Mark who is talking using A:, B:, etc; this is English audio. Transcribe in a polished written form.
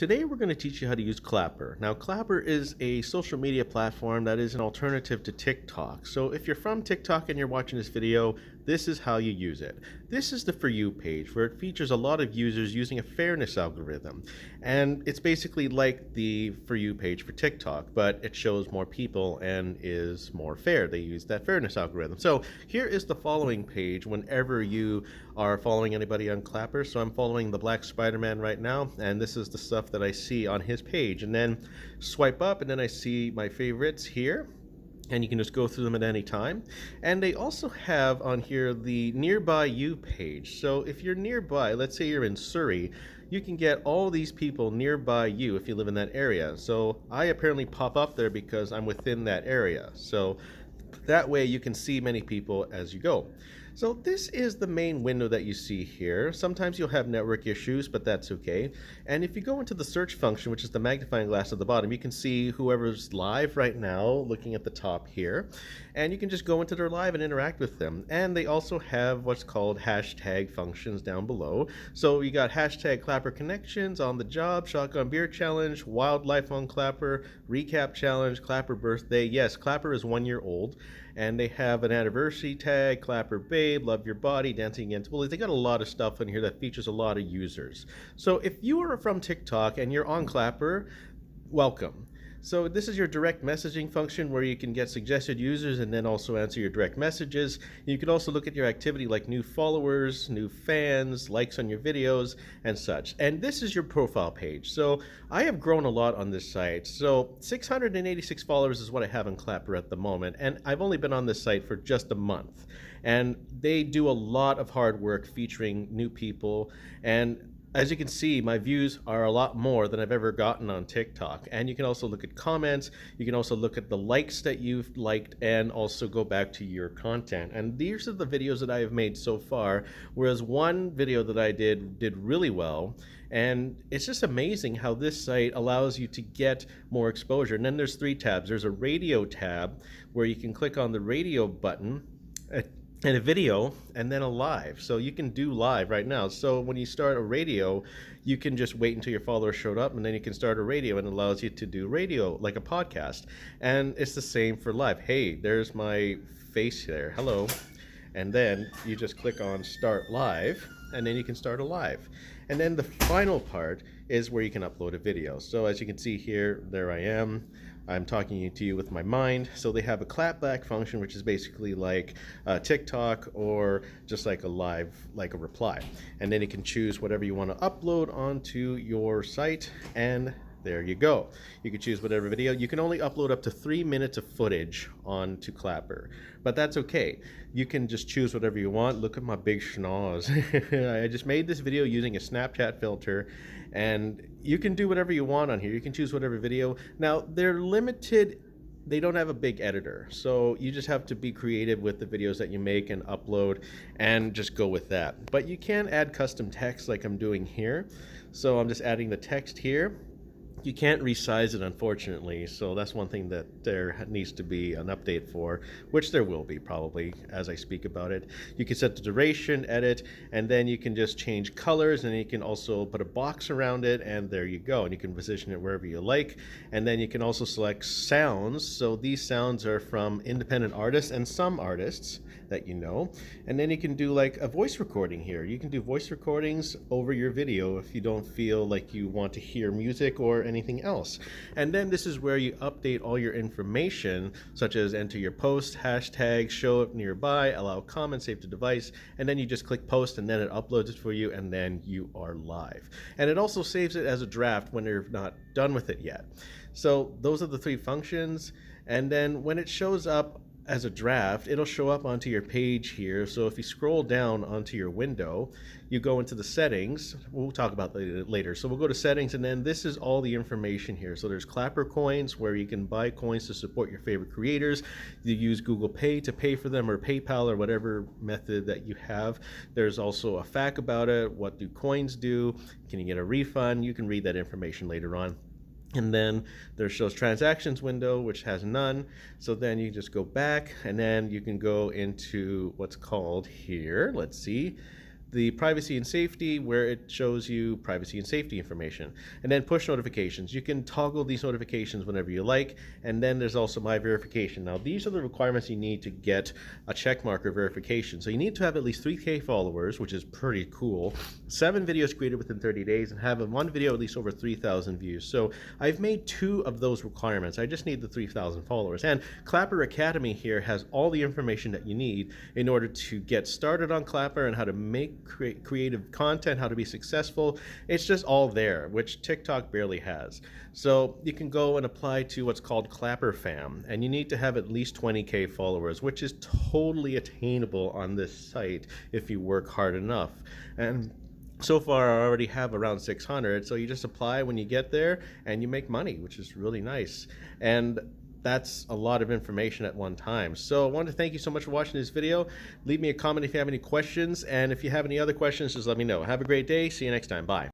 A: Today we're going to teach you how to use Clapper. Now Clapper is a social media platform that is an alternative to TikTok. So if you're from TikTok and you're watching this video, this is how you use it. This is the For You page where it features a lot of users using a fairness algorithm. And it's basically like the For You page for TikTok, but it shows more people and is more fair. They use that fairness algorithm. So here is the following page whenever you are following anybody on Clapper. So I'm following the Black Spider-Man right now, and this is the stuff that I see on his page. And then swipe up and then I see my favorites here, and you can just go through them at any time. And they also have on here the Nearby You page. So if you're nearby, let's say you're in Surrey, you can get all these people nearby you if you live in that area. So I apparently pop up there because I'm within that area. So that way you can see many people as you go. So this is the main window that you see here. Sometimes you'll have network issues, but that's okay. And if you go into the search function, which is the magnifying glass at the bottom, you can see whoever's live right now looking at the top here. And you can just go into their live and interact with them. And they also have what's called hashtag functions down below. So you got hashtag Clapper Connections, On the Job, Shotgun Beer Challenge, Wildlife on Clapper, Recap Challenge, Clapper Birthday. Yes, Clapper is 1 year old. And they have an anniversary tag, Clapper Babe, Love Your Body, Dancing Against Bullies. They got a lot of stuff in here that features a lot of users. So if you are from TikTok and you're on Clapper, welcome. So this is your direct messaging function where you can get suggested users and then also answer your direct messages. You can also look at your activity like new followers, new fans, likes on your videos, and such. And this is your profile page. So I have grown a lot on this site. So 686 followers is what I have on Clapper at the moment. And I've only been on this site for just a month. And they do a lot of hard work featuring new people. And as you can see, my views are a lot more than I've ever gotten on TikTok. And you can also look at comments, you can also look at the likes that you've liked, and also go back to your content. And these are the videos that I have made so far, whereas one video that I did really well. And it's just amazing how this site allows you to get more exposure. And then there's 3 tabs. There's a radio tab where you can click on the radio button, and a video, and then a live. So you can do live right now. So when you start a radio, you can just wait until your followers showed up, and then you can start a radio, and it allows you to do radio like a podcast. And it's the same for live. Hey, there's my face there. Hello. And then you just click on Start Live, and then you can start a live. And then the final part is where you can upload a video. So as you can see here, there I am. I'm talking to you with my mind. So they have a clapback function, which is basically like TikTok or just like a live, like a reply. And then you can choose whatever you want to upload onto your site, and there you go. You can choose whatever video. You can only upload up to 3 minutes of footage onto Clapper, but that's okay. You can just choose whatever you want. Look at my big schnoz. I just made this video using a Snapchat filter, and you can do whatever you want on here. You can choose whatever video. Now, they're limited. They don't have a big editor, so you just have to be creative with the videos that you make and upload and just go with that. But you can add custom text like I'm doing here. So I'm just adding the text here. You can't resize it, unfortunately, so that's one thing that there needs to be an update for, which there will be probably as I speak about it. You can set the duration, edit, and then you can just change colors, and you can also put a box around it, and there you go. And you can position it wherever you like. And then you can also select sounds. So these sounds are from independent artists and some artists that you know. And then you can do like a voice recording here. You can do voice recordings over your video if you don't feel like you want to hear music or anything else. And then this is where you update all your information, such as enter your post, hashtag, show up nearby, allow comments, save to device, and then you just click post, and then it uploads it for you, and then you are live. And it also saves it as a draft when you're not done with it yet. So those are the 3 functions. And then when it shows up as a draft, it'll show up onto your page here. So if you scroll down onto your window, you go into the settings. We'll talk about that later. So we'll go to settings, and then this is all the information here. So there's Clapper coins, where you can buy coins to support your favorite creators. You use Google Pay to pay for them, or PayPal, or whatever method that you have. There's also a fact about it. What do coins do? Can you get a refund? You can read that information later on. And then there shows transactions window, which has none. So then you just go back, and then you can go into what's called here, let's see, the privacy and safety, where it shows you privacy and safety information, and then push notifications. You can toggle these notifications whenever you like, and then there's also my verification. Now these are the requirements you need to get a checkmark verification. So you need to have at least 3K followers, which is pretty cool, 7 videos created within 30 days, and have one video at least over 3,000 views. So I've made 2 of those requirements. I just need the 3,000 followers, and Clapper Academy here has all the information that you need in order to get started on Clapper and how to make creative content, how to be successful. It's just all there, which TikTok barely has. So you can go and apply to what's called Clapper Fam, and you need to have at least 20K followers, which is totally attainable on this site if you work hard enough. And so far I already have around 600, so you just apply when you get there and you make money, which is really nice. And that's a lot of information at one time. So I want to thank you so much for watching this video. Leave me a comment if you have any questions, and if you have any other questions, just let me know. Have a great day. See you next time. Bye.